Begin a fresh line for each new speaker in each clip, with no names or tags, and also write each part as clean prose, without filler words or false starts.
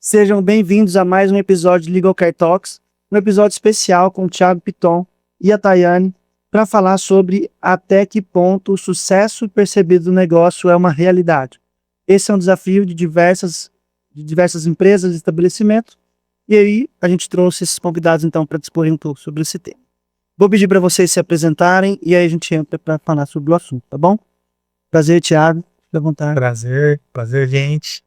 Sejam bem-vindos a mais um episódio de Legal Care Talks, um episódio especial com o Thiago Piton e a Tayane para falar sobre até que ponto o sucesso percebido do negócio é uma realidade. Esse é um desafio de diversas empresas e estabelecimentos, e aí a gente trouxe esses convidados então para dispor um pouco sobre esse tema. Vou pedir para vocês se apresentarem e aí a gente entra para falar sobre o assunto, tá bom? Prazer, Thiago. Fique à vontade.
Prazer, gente.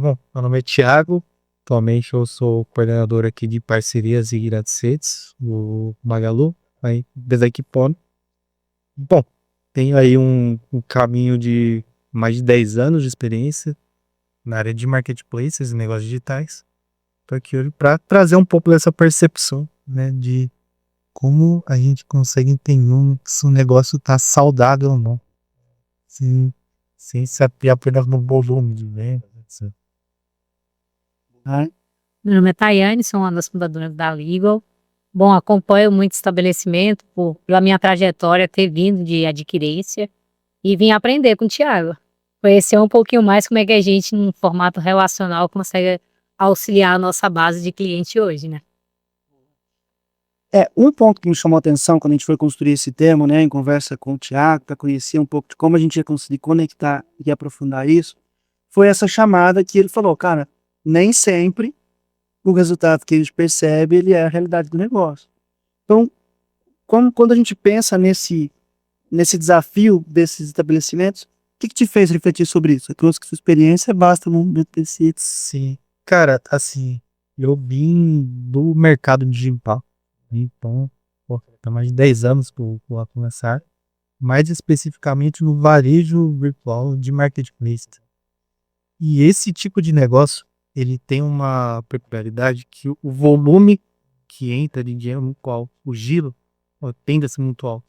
Bom, meu nome é Thiago. Atualmente eu sou coordenador aqui de parcerias e grandes redes, do Magalu, aí desde aqui Pony. Bom, tenho aí um caminho de mais de 10 anos de experiência na área de marketplaces e negócios digitais. Estou aqui hoje para trazer um pouco dessa percepção, né, de como a gente consegue entender se o negócio está saudável ou não. Sem se apoiar apenas no volume de vendas, etc.
Meu nome é Tayane, sou uma das fundadoras da Legal. Bom, acompanho muito estabelecimento pela minha trajetória ter vindo de adquirência e vim aprender com o Thiago. Conhecer um pouquinho mais como é que a gente, num formato relacional, consegue auxiliar a nossa base de cliente hoje, né?
Um ponto que me chamou a atenção quando a gente foi construir esse tema, né, em conversa com o Thiago, para conhecer um pouco de como a gente ia conseguir conectar e aprofundar isso, foi essa chamada que ele falou, cara, nem sempre o resultado que a gente percebe, ele é a realidade do negócio. Então, quando a gente pensa nesse desafio desses estabelecimentos, o que te fez refletir sobre isso? Você trouxe que sua experiência basta no momento desse...
Sim, cara, assim, eu vim do mercado digital, então, tá mais de 10 anos que eu vou começar, mais especificamente no varejo virtual de marketplace. E esse tipo de negócio, ele tem uma peculiaridade que o volume que entra de dinheiro no qual o giro tende a ser muito alto.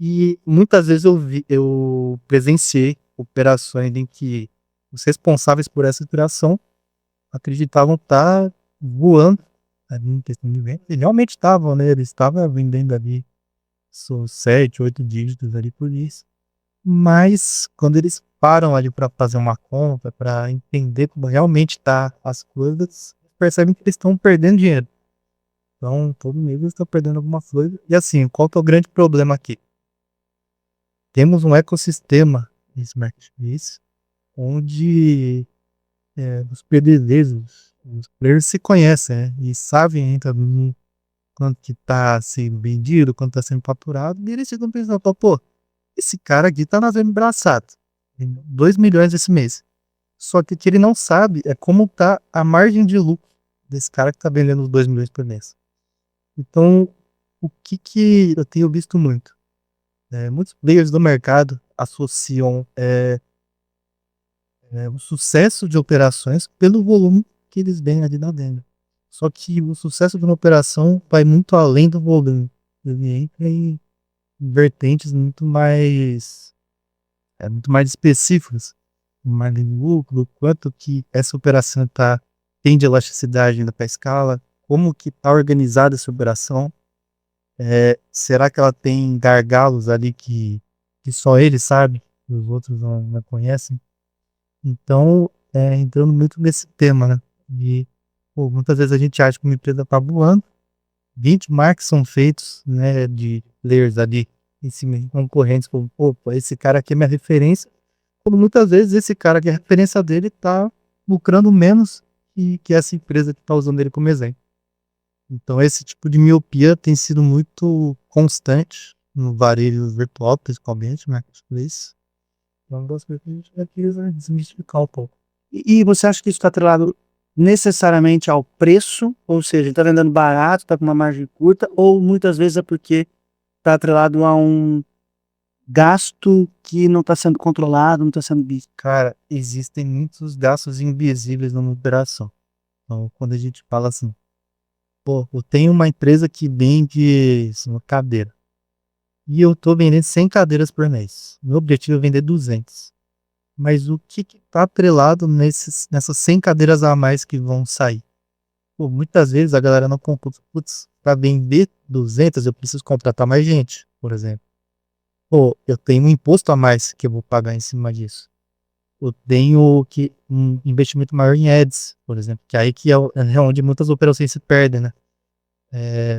E muitas vezes eu presenciei operações em que os responsáveis por essa operação acreditavam estar voando ali em questão de venda. E realmente estavam, né? Eles estavam vendendo ali seus 7, 8 dígitos ali por isso. Mas quando eles param ali para fazer uma conta, para entender como realmente tá as coisas, percebem que eles estão perdendo dinheiro. Então, todo mês eles estão perdendo alguma coisa. E assim, qual que é o grande problema aqui? Temos um ecossistema em Smartbiz, onde os PDDs, os players se conhecem, né? E sabem também quanto que está sendo vendido, quanto está sendo faturado, e eles ficam pensando, pô, esse cara aqui tá nas braçado, tem 2 milhões esse mês. Só que o que ele não sabe é como tá a margem de lucro desse cara que tá vendendo os 2 milhões por mês. Então, o que eu tenho visto muito? Muitos players do mercado associam o sucesso de operações pelo volume que eles veem ali na venda. Só que o sucesso de uma operação vai muito além do volume. Ele entra em vertentes muito mais específicas, mais de lucro, quanto que essa operação tem de elasticidade ainda para a escala, como que está organizada essa operação, será que ela tem gargalos ali que só ele sabe, e os outros não conhecem? Então, entrando muito nesse tema, né? E muitas vezes a gente acha que uma empresa está voando, 20 marcos são feitos, né, de players ali em cima de concorrentes, como, opa, esse cara aqui é minha referência, quando muitas vezes esse cara que é a referência dele está lucrando menos que essa empresa que está usando ele como exemplo. Então esse tipo de miopia tem sido muito constante no varejo virtual, principalmente, né, marketplace. Então, das coisas que a gente precisa desmistificar um pouco.
E você acha que isso está atrelado necessariamente ao preço? Ou seja, está vendendo barato, está com uma margem curta, ou muitas vezes é porque está atrelado a um gasto que não está sendo controlado, não está sendo visto?
Cara, existem muitos gastos invisíveis numa operação. Então, quando a gente fala assim, eu tenho uma empresa que vende uma cadeira e eu tô vendendo 100 cadeiras por mês. Meu objetivo é vender 200. Mas o que tá atrelado nessas 100 cadeiras a mais que vão sair? Muitas vezes a galera não computa, para vender 200 eu preciso contratar mais gente, por exemplo. Pô, eu tenho um imposto a mais que eu vou pagar em cima disso. Eu tenho um investimento maior em ads, por exemplo, que aí que é onde muitas operações se perdem, né?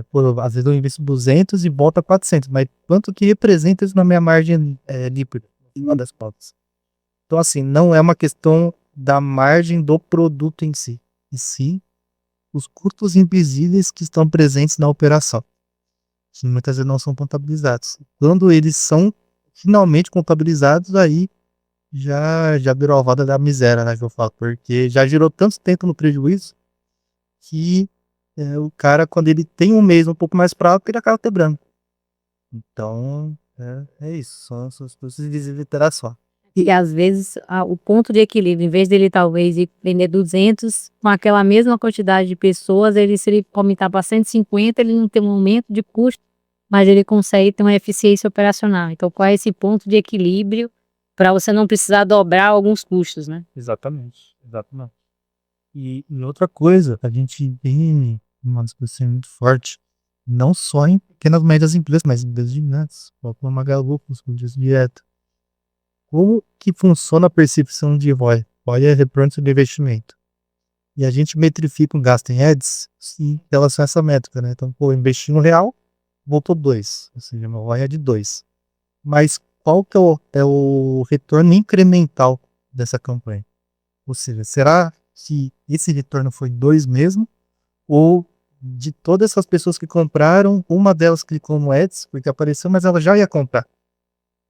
Pô, às vezes eu invisto 200 e volta 400, mas quanto que representa isso na minha margem líquida, no final das contas? Então, assim, não é uma questão da margem do produto em si, e sim os custos invisíveis que estão presentes na operação, que muitas vezes não são contabilizados. Quando eles são finalmente contabilizados, aí já virou a roda da miséria, né, que eu falo, porque já girou tanto tempo no prejuízo que o cara, quando ele tem um mês um pouco mais fraco, ele acaba quebrando. Então, é isso, são os custos invisíveis da só.
E às vezes o ponto de equilíbrio, em vez dele talvez ir vender 200 com aquela mesma quantidade de pessoas, se ele aumentar para 150, ele não tem um aumento de custo, mas ele consegue ter uma eficiência operacional. Então, qual é esse ponto de equilíbrio para você não precisar dobrar alguns custos, né?
Exatamente. E outra coisa, a gente tem uma discussão muito forte, não só em pequenas e médias empresas, mas em empresas gigantes, como a Magalu, como diz direto. Como que funciona a percepção de ROI? ROI é retorno sobre investimento. E a gente metrifica um gasto em ads em relação a essa métrica, né? Então, pô, investi R$1, voltou 2, ou seja, meu ROI é de 2. Mas qual que é o retorno incremental dessa campanha? Ou seja, será que esse retorno foi 2 mesmo? Ou de todas essas pessoas que compraram, uma delas clicou no ads porque apareceu, mas ela já ia comprar?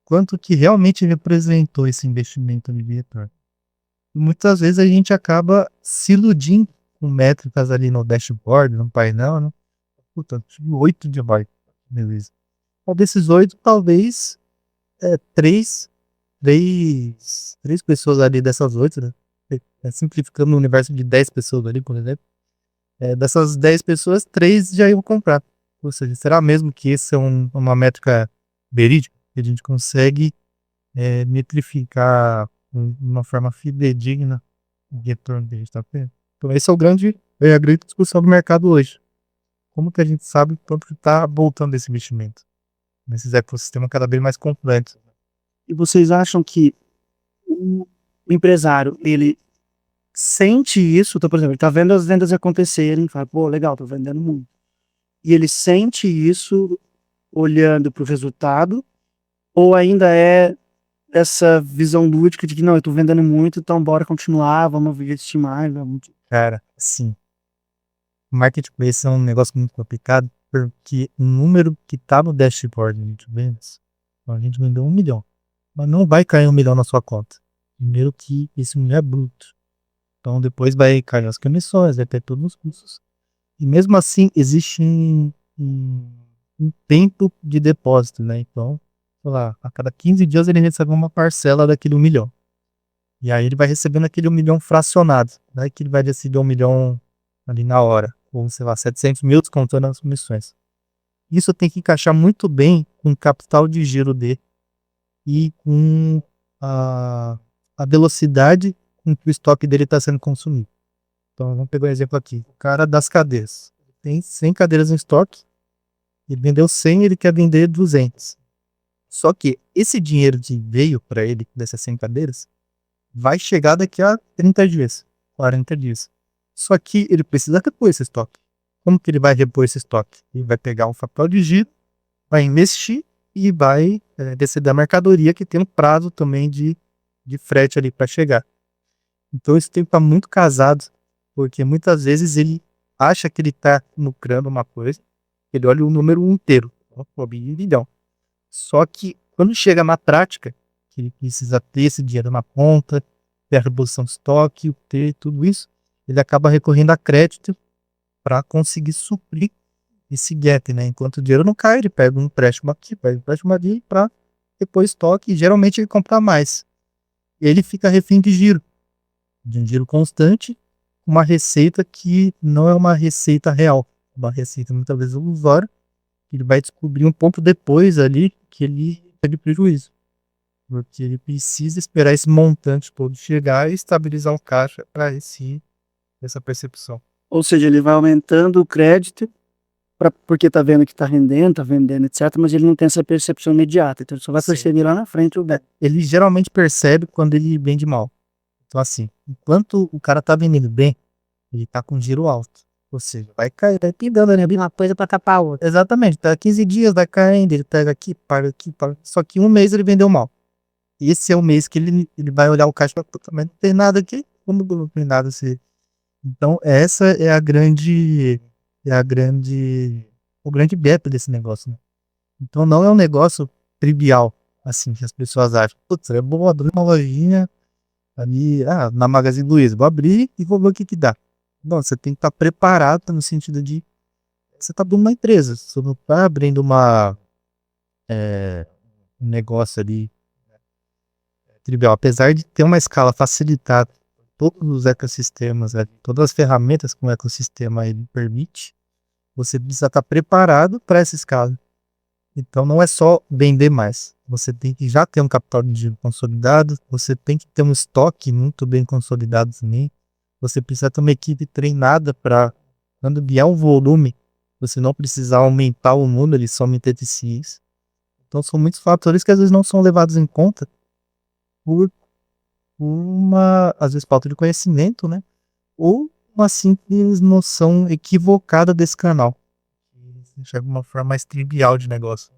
Quanto que realmente representou esse investimento de retorno? Muitas vezes a gente acaba se iludindo com métricas ali no dashboard, no painel, né? Puta, tive 8 de ROI, beleza. Qual desses 8, talvez três pessoas ali dessas 8, né? Simplificando no universo de 10 pessoas ali, por exemplo. Dessas 10 pessoas, 3 já iam comprar. Ou seja, será mesmo que essa é uma métrica verídica? Que a gente consegue metrificar de uma forma fidedigna o retorno que a gente está tendo? Então, esse é a grande discussão do mercado hoje. Como que a gente sabe quanto está voltando esse investimento nesses ecossistemas cada vez mais complexos?
E vocês acham que o empresário, ele sente isso? Então, por exemplo, ele tá vendo as vendas acontecerem, fala, pô, legal, tô vendendo muito. E ele sente isso olhando para o resultado, ou ainda é essa visão lúdica de que não, eu tô vendendo muito, então bora continuar, vamos investir mais.
Cara, sim. Marketplace é um negócio muito complicado, porque o número que tá no dashboard de vendas, a gente vendeu 1 milhão, mas não vai cair 1 milhão na sua conta. Primeiro que esse não é bruto. Então depois vai cair as comissões, vai ter todos os custos. E mesmo assim existe um tempo de depósito, né? Então, sei lá, a cada 15 dias ele recebe uma parcela daquele 1 milhão. E aí ele vai recebendo aquele 1 milhão fracionado, né? Que ele vai decidir 1 milhão ali na hora. Ou, sei lá, 700 mil descontando as comissões. Isso tem que encaixar muito bem com o capital de giro dele e com a velocidade com que o estoque dele está sendo consumido. Então, vamos pegar um exemplo aqui. O cara das cadeiras. Tem 100 cadeiras em estoque. Ele vendeu 100, ele quer vender 200. Só que esse dinheiro que veio para ele dessas 100 cadeiras vai chegar daqui a 30 dias, 40 dias. Só que ele precisa repor esse estoque. Como que ele vai repor esse estoque? Ele vai pegar um capital de giro, vai investir e vai descer da mercadoria que tem um prazo também de frete ali para chegar. Então isso tem que estar muito casado, porque muitas vezes ele acha que ele está lucrando uma coisa, ele olha o número inteiro, um bilhão. Só que quando chega na prática, que ele precisa ter esse dinheiro na conta, ter a reposição de estoque, ter tudo isso, ele acaba recorrendo a crédito para conseguir suprir esse gap, né? Enquanto o dinheiro não cai, ele pega um empréstimo aqui, pega um empréstimo ali para repor estoque e geralmente ele compra mais. E ele fica refém de um giro constante, uma receita que não é uma receita real, uma receita muitas vezes ilusória, que ele vai descobrir um pouco depois ali que ele teve prejuízo. Porque ele precisa esperar esse montante todo chegar e estabilizar o caixa para essa percepção.
Ou seja, ele vai aumentando o crédito porque tá vendo que tá vendendo, etc. Mas ele não tem essa percepção imediata. Então ele só vai
Sim.
perceber lá na frente o bem.
Ele geralmente percebe quando ele vende mal. Então, assim, enquanto o cara tá vendendo bem, ele tá com giro alto. Ou seja, vai cair, tá pingando, né?
Abrir uma coisa para tapar a outra.
Exatamente, tá 15 dias, vai caindo, ele pega aqui, para aqui, para. Só que um mês ele vendeu mal. E esse é o mês que ele vai olhar o caixa e falar, puta, mas não tem nada aqui, como não tem nada assim. Então, essa é o grande gap desse negócio, né? Então, não é um negócio trivial, assim, que as pessoas acham. Putz, é bom abrir uma lojinha ali, na Magazine Luiza, vou abrir e vou ver o que que dá. Não, você tem que estar preparado no sentido de você está abrindo uma empresa, você não está abrindo um negócio ali trivial. Apesar de ter uma escala facilitada, todos os ecossistemas, todas as ferramentas que um ecossistema ele permite, você precisa estar preparado para essa escala. Então não é só vender mais, você tem que já ter um capital de giro consolidado, você tem que ter um estoque muito bem consolidado também, você precisa ter uma equipe treinada para, quando vier um volume, você não precisar aumentar o número, só manter TCIs. Então são muitos fatores que às vezes não são levados em conta por às vezes, falta de conhecimento, né? Ou uma simples noção equivocada desse canal. Chega uma forma mais trivial de negócio.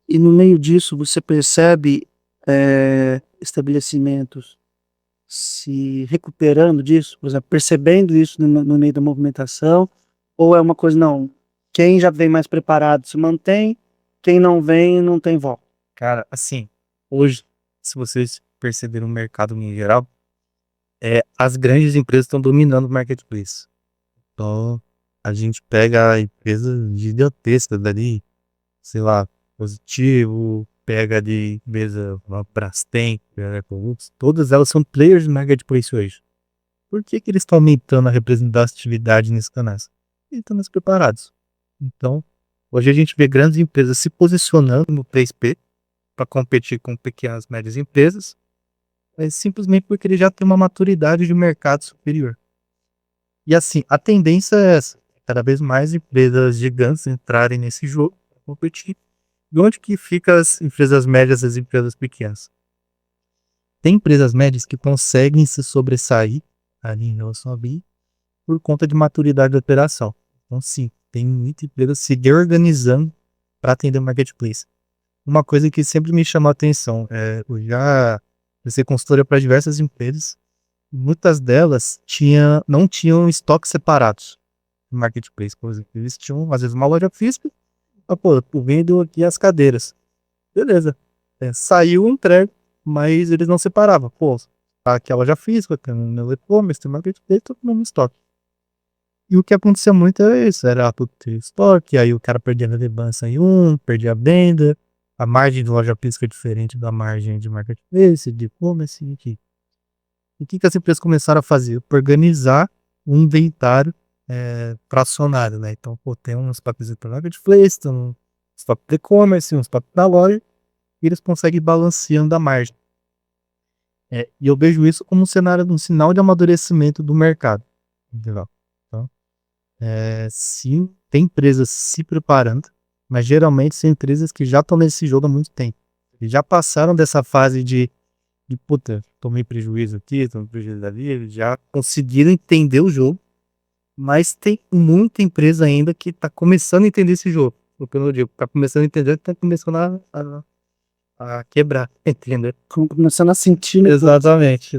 E no meio disso, você percebe estabelecimentos se recuperando disso, por exemplo, percebendo isso no meio da movimentação, ou é uma coisa, não, quem já vem mais preparado se mantém, quem não vem, não tem volta.
Cara, assim, hoje, se vocês perceberam o mercado em geral, as grandes empresas estão dominando o marketplace. Então, a gente pega empresas gigantescas dali, sei lá, Positivo, pega de empresa, uma Brastemp, pega Colux, todas elas são players de marketplace hoje. Por que que eles estão aumentando a representatividade nesses canais? Eles estão mais preparados. Então, hoje a gente vê grandes empresas se posicionando no PSP para competir com pequenas e médias empresas, mas simplesmente porque ele já tem uma maturidade de mercado superior. E assim, a tendência é essa, cada vez mais empresas gigantes entrarem nesse jogo para competir. E onde que fica as empresas médias e as empresas pequenas? Tem empresas médias que conseguem se sobressair ali em relação a BI por conta de maturidade da operação. Então sim, tem muita empresa se reorganizando para atender o marketplace. Uma coisa que sempre me chamou a atenção, eu já ser consultora para diversas empresas, muitas delas não tinham estoques separados no marketplace, por exemplo. Eles tinham, às vezes, uma loja física, eu vendo aqui as cadeiras. Beleza. Saiu, entrega, mas eles não separavam. Pô, aqui a loja física, tem um e-commerce, tem um marketplace, todo mundo no estoque. E o que acontecia muito era isso, era tudo ter estoque, aí o cara perdia a relevância em perdia a venda, a margem de loja física é diferente da margem de marketplace, de e-commerce, enfim. E o que as empresas começaram a fazer? Organizar um inventário fracionário, né? Então, tem uns papéis para marketplace, tem uns papéis de e-commerce, uns papéis da loja, e eles conseguem ir balanceando a margem. E eu vejo isso como um sinal de amadurecimento do mercado. Entendeu? Então, sim, tem empresas se preparando, mas geralmente são empresas que já estão nesse jogo há muito tempo. Eles já passaram dessa fase de puta, tomei prejuízo aqui, tomei prejuízo ali, eles já conseguiram entender o jogo, mas tem muita empresa ainda que está começando a entender esse jogo. Pelo eu digo, está começando a entender, está começando a quebrar, entendeu?
Começando a sentir.
Exatamente.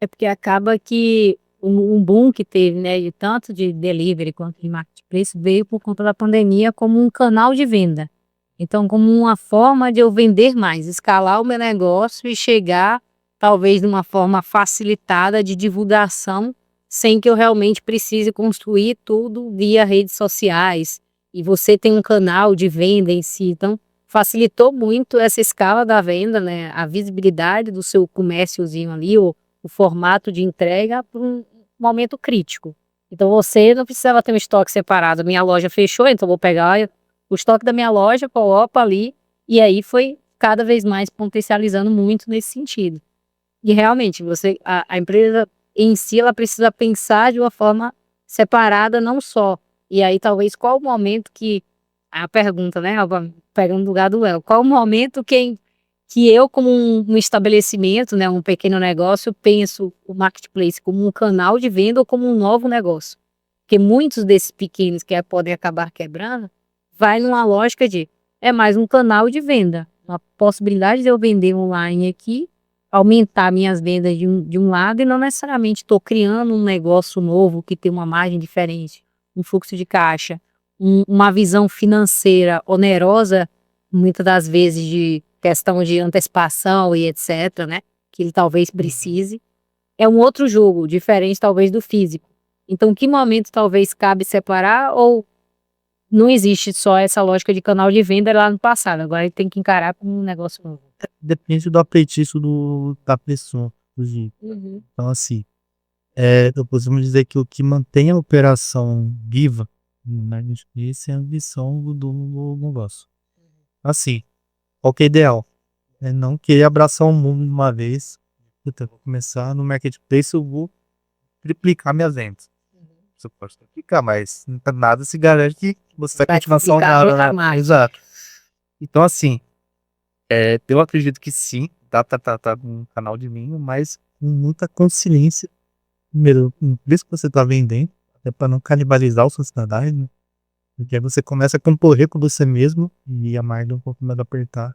É porque acaba que um boom que teve, né, de tanto de delivery quanto de marketplace, veio por conta da pandemia como um canal de venda. Então, como uma forma de eu vender mais, escalar o meu negócio e chegar, talvez, de uma forma facilitada de divulgação, sem que eu realmente precise construir tudo via redes sociais. E você tem um canal de venda em si, então facilitou muito essa escala da venda, né? A visibilidade do seu comérciozinho ali, o formato de entrega para um momento crítico. Então você não precisava ter um estoque separado. Minha loja fechou, então vou pegar o estoque da minha loja, coloco ali, e aí foi cada vez mais potencializando muito nesse sentido. E realmente, a empresa em si, ela precisa pensar de uma forma separada, não só E aí talvez qual o momento que a pergunta, né, Alba, pegando o lugar do Léo, qual o momento que eu como um estabelecimento, né, um pequeno negócio, penso o marketplace como um canal de venda ou como um novo negócio? Porque muitos desses pequenos que podem acabar quebrando, vai numa lógica de é mais um canal de venda, uma possibilidade de eu vender online aqui, aumentar minhas vendas de um lado e não necessariamente estou criando um negócio novo que tem uma margem diferente, um fluxo de caixa, uma visão financeira onerosa, muitas das vezes de questão de antecipação e etc, né, que ele talvez precise. É um outro jogo, diferente talvez do físico. Então, que momento talvez cabe separar ou não existe só essa lógica de canal de venda lá no passado, agora ele tem que encarar como um negócio novo.
Depende do apetite da pessoa. Então, assim, eu podemos dizer que o que mantém a operação viva, né, essa é a ambição do negócio. Assim, qual que é ideal? É não querer abraçar o mundo de uma vez. Puta, vou começar no marketplace, eu vou triplicar minhas vendas. Você pode triplicar, mas nada se garante que você vai continuar saudável, né? Exato. Então, assim, eu acredito que sim, tá um canal de vinho, mas com muita consciência. Primeiro, no preço que você tá vendendo, até para não canibalizar os funcionários, né? Porque aí você começa a concorrer com você mesmo e a margem um pouco mais apertar.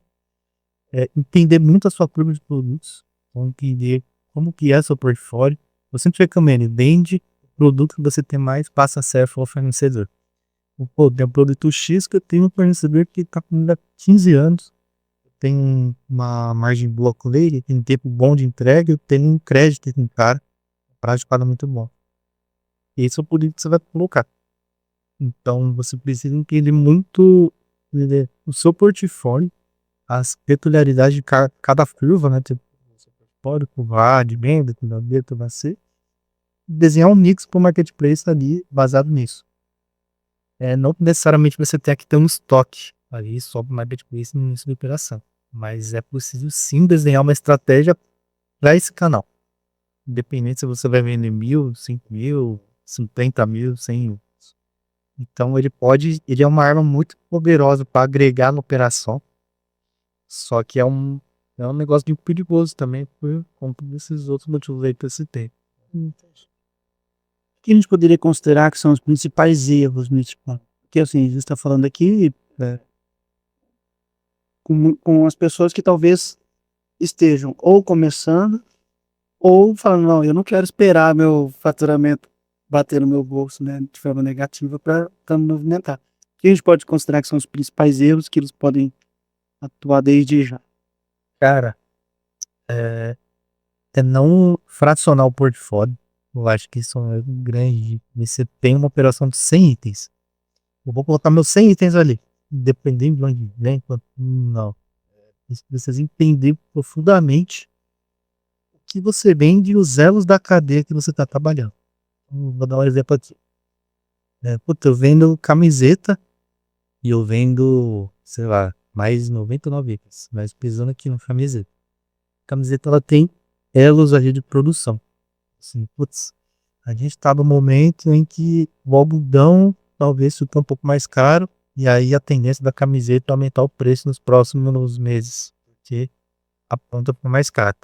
Entender muito a sua curva de produtos, então entender como que é seu portfólio. Eu sempre recomendo, vende o produto que você tem mais, passa a ser o fornecedor. Pô, tem um produto X que eu tenho um fornecedor que tá comigo há 15 anos, tem uma margem boa com ele, tem tempo bom de entrega, eu tenho um crédito com o cara, prazo paga muito bom. Esse é o produto que você vai colocar. Então você precisa entender muito o seu portfólio, as peculiaridades de cada curva, né? Tipo, pode curva A, de venda, curva B, curva C. Desenhar um mix para o marketplace ali baseado nisso. Não necessariamente você tem que ter um estoque ali só para o marketplace no início da operação. Mas é possível sim desenhar uma estratégia para esse canal. Independente se você vai vender 1.000, 5.000, 50.000, 100.000. Então ele é uma arma muito poderosa para agregar na operação. Só que é um negócio muito perigoso também por conta desses outros motivos aí que eu citei.
O que a gente poderia considerar que são os principais erros nisso? Porque assim, a gente está falando aqui com as pessoas que talvez estejam ou começando ou falando, não, eu não quero esperar meu faturamento bater no meu bolso, né, de forma negativa para me movimentar. O que a gente pode considerar que são os principais erros que eles podem atuar desde já?
Cara, é não fracionar o portfólio. Eu acho que isso é um erro grande. Você tem uma operação de 100 itens. Eu vou colocar meus 100 itens ali. Independente de onde vem. Não. Você precisa entender profundamente o que você vende e os elos da cadeia que você está trabalhando. Vou dar um exemplo aqui. Puta, eu vendo camiseta e eu vendo, sei lá, mais 99 itens. Mas pisando aqui na camiseta. A camiseta ela tem elos ali de produção. Assim, putz, a gente tá no momento em que o algodão talvez fique um pouco mais caro, e aí a tendência da camiseta é aumentar o preço nos próximos meses, porque a ponta fica mais cara.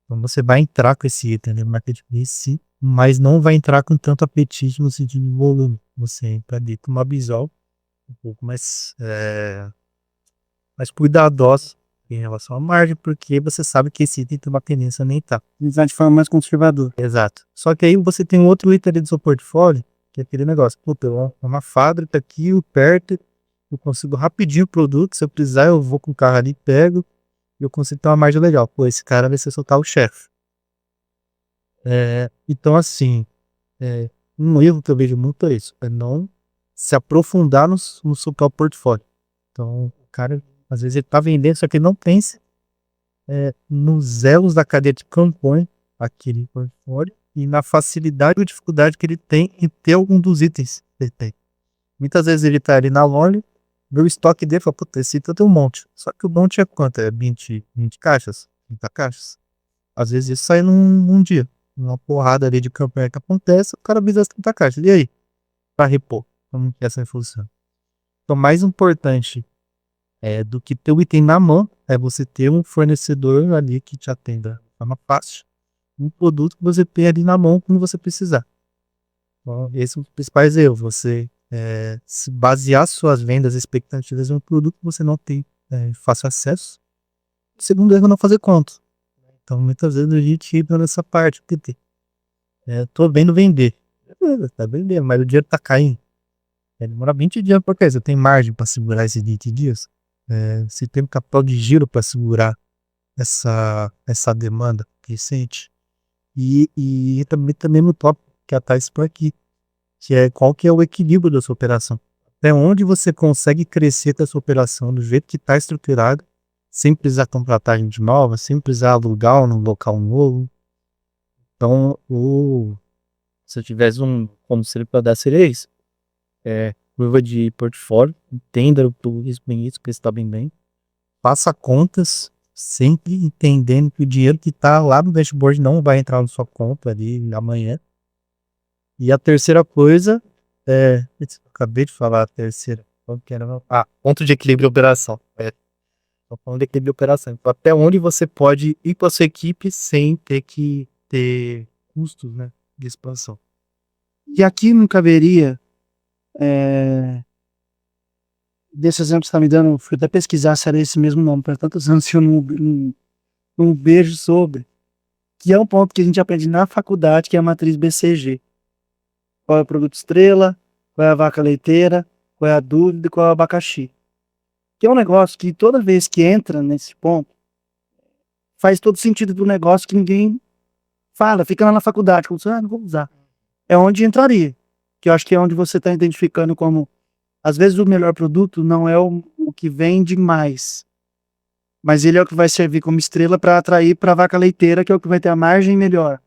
Então você vai entrar com esse item no marketplace, sim, mas não vai entrar com tanto apetite no sentido de volume. Você entra ali com uma visão um pouco mais cuidadosa em relação à margem, porque você sabe que esse item tem uma tendência a aumentar.
Usar de forma mais conservadora.
Exato. Só que aí você tem um outro item ali do seu portfólio, que é aquele negócio. Puta, uma fábrica aqui, perto, eu consigo rapidinho o produto, se eu precisar eu vou com o carro ali, pego, e eu consigo ter uma margem legal. Pô, esse cara vai ser seu carro-chefe. Então assim, um erro que eu vejo muito é isso, é não se aprofundar no seu próprio portfólio. Então, o cara, às vezes ele tá vendendo, só que ele não pensa nos elos da cadeia de campanha, aquele portfólio, e na facilidade ou dificuldade que ele tem em ter algum dos itens que ele tem. Muitas vezes ele tá ali na loja, vê o estoque dele e fala, puta, esse item tem um monte. Só que o monte é quanto? É 20 caixas? 30 caixas? Às vezes isso sai num dia. Uma porrada ali de campanha que acontece, o cara visa as 30 caixas. E aí? Pra repor. como que essa funciona. Então, mais importante do que ter o item na mão é você ter um fornecedor ali que te atenda de forma fácil, um produto que você tem ali na mão quando você precisar. Então, esse é um dos principais erros, você se basear suas vendas, expectativas em um produto que você não tem fácil acesso. O segundo erro é não fazer conta. Então, muitas vezes a gente entra nessa parte, porque tô vendo vender. Beleza, tá vendendo, mas o dinheiro tá caindo. Demora 20 dias para cair. Você tem margem para segurar esses 20 dias? Você tem um capital de giro para segurar essa demanda crescente? E também no tópico que a Thais por aqui, que é qual que é o equilíbrio da sua operação. Até onde você consegue crescer com a sua operação do jeito que está estruturado, sem precisar contratar gente nova, sem precisar alugar num local novo. Então, se eu tivesse um conselho para dar, seria isso. Curva de portfólio, entenda o risco bem isso, que está bem. Faça contas, sempre entendendo que o dinheiro que está lá no dashboard não vai entrar na sua conta ali amanhã. E a terceira coisa acabei de falar a terceira. Ponto de equilíbrio e operação. Tô falando de equilíbrio e operação. Então, até onde você pode ir com a sua equipe sem ter que ter custos, né, de expansão.
E aqui não caberia, desse exemplo que você está me dando, fui até pesquisar se era esse mesmo nome, para tantos anos que eu não vejo sobre, que é um ponto que a gente aprende na faculdade, que é a matriz BCG. Qual é o produto estrela, qual é a vaca leiteira, qual é a dúvida e qual é o abacaxi. Que é um negócio que toda vez que entra nesse ponto, faz todo sentido do negócio que ninguém fala, fica lá na faculdade, como não vou usar. É onde entraria, que eu acho que é onde você está identificando como, às vezes o melhor produto não é o que vende mais, mas ele é o que vai servir como estrela para atrair para a vaca leiteira, que é o que vai ter a margem melhor,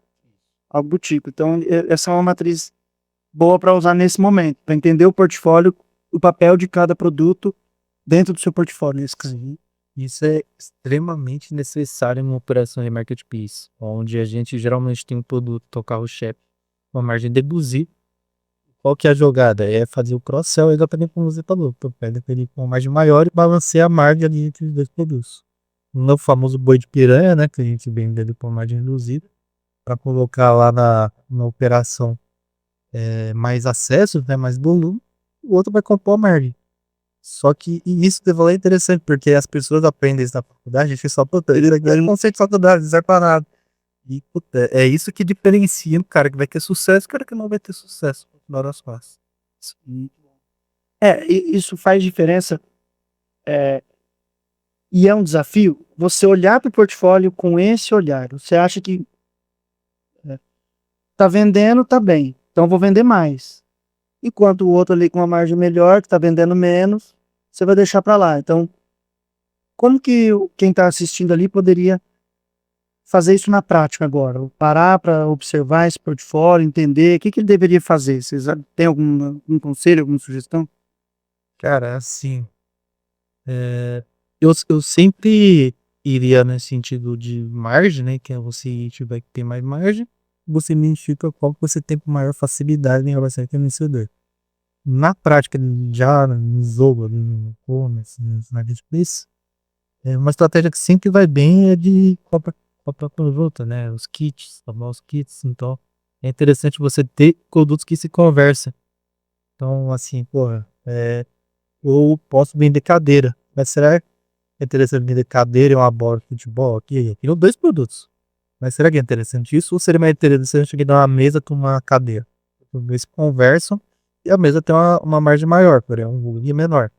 algo do tipo. Então essa é uma matriz boa para usar nesse momento, para entender o portfólio, o papel de cada produto dentro do seu portfólio nesse caso.
Isso é extremamente necessário em uma operação de marketplace, onde a gente geralmente tem um produto, o carro-chefe, uma margem deduzir. Qual que é a jogada? É fazer o cross-sell, exatamente como você falou. Então, pega ele com uma margem maior e balanceia a margem ali entre os dois produtos. No famoso boi de piranha, né, que a gente vende dele com margem reduzida, para colocar lá na operação mais acesso, né, mais volume, o outro vai compor a margem. Só que isso de valor é interessante, porque as pessoas aprendem isso na faculdade, a gente só, ele não sei de faculdade, não serve pra nada. E, puta, é isso que diferencia o cara que vai ter sucesso e o cara que não vai ter sucesso, no final das contas.
Isso faz diferença, e é um desafio você olhar para o portfólio com esse olhar. Você acha que tá vendendo, tá bem, então vou vender mais. Enquanto o outro ali com uma margem melhor, que tá vendendo menos, você vai deixar para lá. Então, como que quem está assistindo ali poderia fazer isso na prática agora? Parar para observar esse portfólio, entender o que ele deveria fazer. Vocês têm algum conselho, alguma sugestão?
Cara, assim, eu sempre iria nesse sentido de margem, né, que é você tiver que ter mais margem, você identifica qual que você tem com maior facilidade em relação ao fornecedor. Na prática, já no jogo, no e-commerce, nos marketplaces, uma estratégia que sempre vai bem é de compra conjunta, né? Os kits, os kits. Então, é interessante você ter produtos que se conversam. Então, assim, eu posso vender cadeira, mas será que é interessante vender cadeira e uma bola de futebol aqui? Aqui são dois produtos. Mas será que é interessante isso? Ou seria mais interessante dar uma mesa com uma cadeira? Os dois conversam e a mesa tem uma margem maior, porém um volume menor.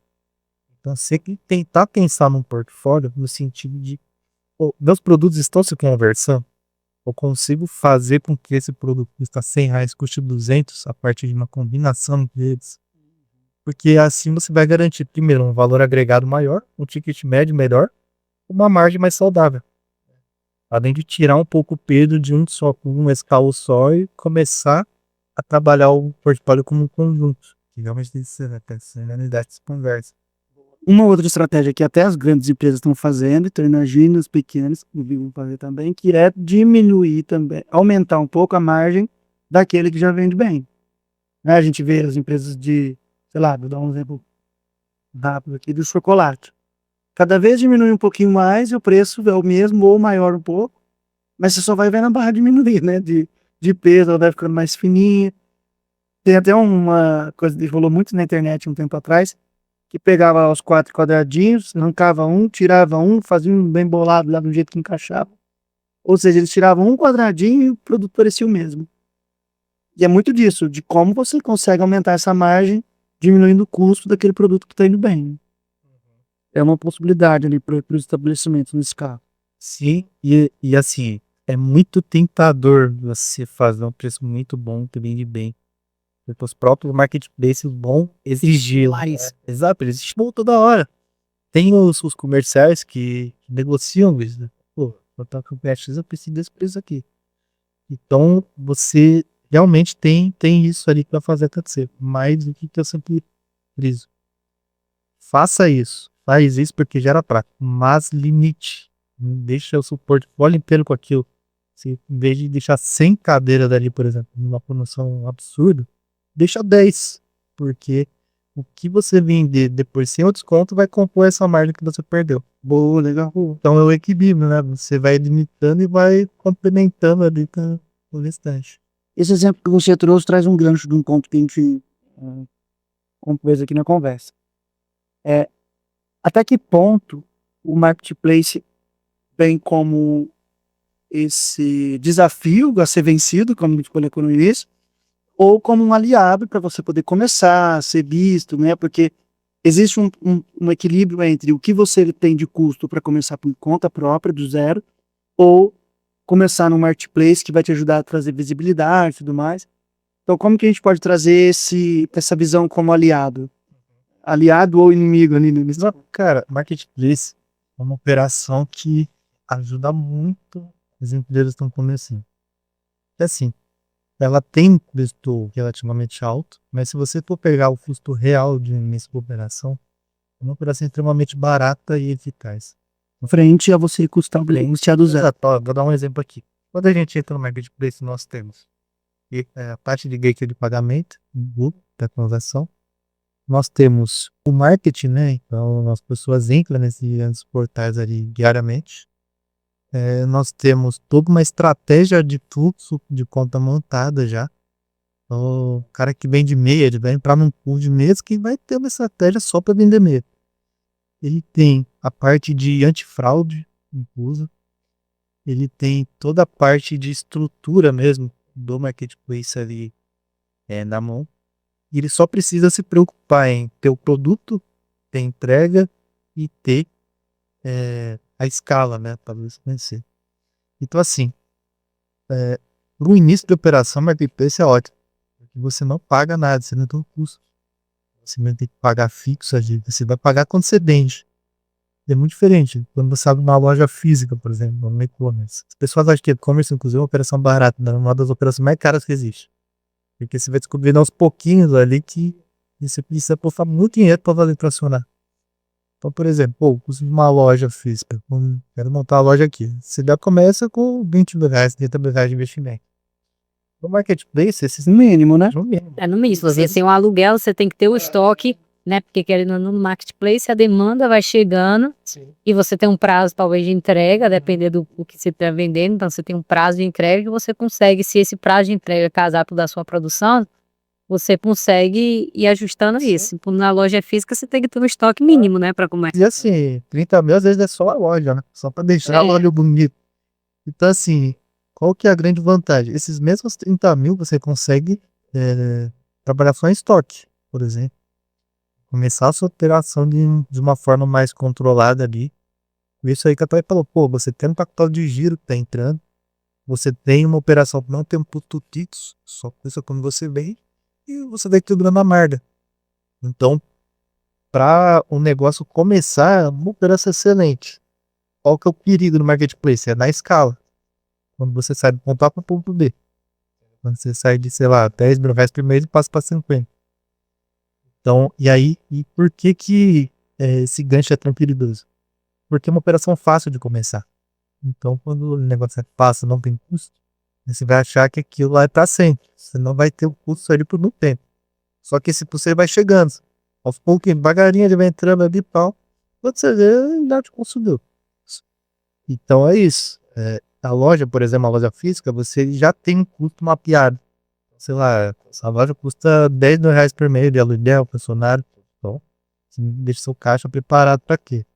Então, você tem que tentar pensar num portfólio no sentido de meus produtos estão se conversando? Eu consigo fazer com que esse produto custa R$100 custe 200 a partir de uma combinação deles? Porque assim você vai garantir, primeiro, um valor agregado maior, um ticket médio melhor, uma margem mais saudável. Além de tirar um pouco o peso de um escalo só e começar a trabalhar o portfólio como um conjunto. Digamos isso, né? Pensando na unidade de conversa.
Uma outra estratégia que até as grandes empresas estão fazendo, estão imaginando os pequenos, vão fazer também, que é diminuir também, aumentar um pouco a margem daquele que já vende bem. A gente vê as empresas de sei lá, vou dar um exemplo rápido aqui do chocolate. Cada vez diminui um pouquinho mais e o preço é o mesmo ou maior um pouco, mas você só vai vendo a barra diminuir, né? De peso, ela vai ficando mais fininha. Tem até uma coisa que rolou muito na internet um tempo atrás, que pegava os 4 quadradinhos, arrancava um, tirava um, fazia um bem bolado lá do jeito que encaixava. Ou seja, eles tiravam um quadradinho e o produto parecia o mesmo. E é muito disso, de como você consegue aumentar essa margem, diminuindo o custo daquele produto que está indo bem. É uma possibilidade ali para os estabelecimentos nesse caso.
Sim, e assim, é muito tentador você fazer um preço muito bom que vende bem. Porque os próprios marketplaces vão exigir mais. Exato, eles exigem toda hora. Tem os comerciais que negociam isso, né? Pô, eu tô com o PX, eu preciso desse preço aqui. Então, você realmente tem isso ali para fazer acontecer. Mas o que eu sempre friso? Faça isso. Faz isso porque gera prática. Mas limite. Não deixa o suporte inteiro com aquilo. Se, em vez de deixar 100 cadeiras dali, por exemplo, numa promoção absurda, deixa 10. Porque o que você vender depois sem o desconto vai compor essa margem que você perdeu.
Boa, legal.
Então é o equilíbrio, né? Você vai limitando e vai complementando ali com o restante.
Esse exemplo que você trouxe traz um gancho de um ponto que a gente compôs aqui na conversa. Até que ponto o marketplace vem como esse desafio a ser vencido, como a gente colocou no início, ou como um aliado para você poder começar a ser visto, né? Porque existe um equilíbrio entre o que você tem de custo para começar por conta própria, do zero, ou começar no marketplace que vai te ajudar a trazer visibilidade e tudo mais. Então, como que a gente pode trazer essa visão como aliado? Aliado ou inimigo ali no início?
Cara, marketplace é uma operação que ajuda muito as empresas que estão começando. É assim, ela tem um custo relativamente alto, mas se você for pegar o custo real de uma operação, é uma operação extremamente barata e eficaz.
Frente a você custear do zero.
Exato, ó, vou dar um exemplo aqui. Quando a gente entra no marketplace, nós temos a parte de gateway de pagamento, da transação. Nós temos o marketing, né? Então, as pessoas entram nesses portais ali diariamente. Nós temos toda uma estratégia de fluxo de conta montada já. Então, o cara que vende meia, ele vai entrar num pool de meias que vai ter uma estratégia só para vender meia. Ele tem a parte de antifraude inclusa. Ele tem toda a parte de estrutura mesmo do marketplace ali na mão. E ele só precisa se preocupar em ter o produto, ter entrega e ter a escala, né, para você vencer. Então, assim, para o início da operação, marketplace é ótimo, porque você não paga nada, você não tem um custo. Você não tem que pagar fixo ali, você vai pagar quando você vende. É muito diferente quando você abre uma loja física, por exemplo, no e-commerce. As pessoas acham que e-commerce, inclusive, é uma operação barata, né? Uma das operações mais caras que existe. Porque você vai descobrindo aos pouquinhos ali que você precisa postar muito dinheiro para valer tracionar. Então, por exemplo, o custo de uma loja física, quero montar a loja aqui. Você já começa com 20 mil reais, 30 mil reais de investimento. No marketplace, esses
Mínimo, né?
no mínimo.
É no mínimo, você tem um aluguel, você tem que ter o estoque, né? Porque querendo ou não, no marketplace a demanda vai chegando e você tem um prazo talvez de entrega, depender do que você está vendendo. Então você tem um prazo de entrega que você consegue, se esse prazo de entrega casar com o da sua produção, você consegue ir ajustando isso. Então, na loja física você tem que ter um estoque mínimo, né, para começar.
E assim, 30 mil às vezes é só a loja, né? Só para deixar a loja bonita. Então, assim, qual que é a grande vantagem? Esses mesmos 30 mil você consegue trabalhar só em estoque, por exemplo. Começar a sua operação de uma forma mais controlada ali. Isso aí que a Thaís falou, pô, você tem um capital de giro que tá entrando, você tem uma operação que não tem um custo fixo, só pensa quando você vem e você vai equilibrando a merda. Então, para o negócio começar, é uma operação excelente. Qual que é o perigo no marketplace? É na escala. Quando você sai do ponto A para o ponto B. Quando você sai de, sei lá, 10 mil reais por mês e passa para 50. Então, e aí, e por que esse gancho é tão perigoso? Porque é uma operação fácil de começar. Então, quando o negócio é fácil, não tem custo, você vai achar que aquilo lá é para sempre. Você não vai ter o custo ali por muito tempo. Só que esse pulseiro vai chegando. Aos pouquinhos, devagarinho ele vai entrando ali e tal. Quando você vê, ele já te consumiu. Então é isso. A loja, por exemplo, a loja física, você já tem um custo mapeado. Sei lá, essa loja custa R$ 10.000 por mês de aluguel, funcionário. Então, você deixa seu caixa preparado para quê?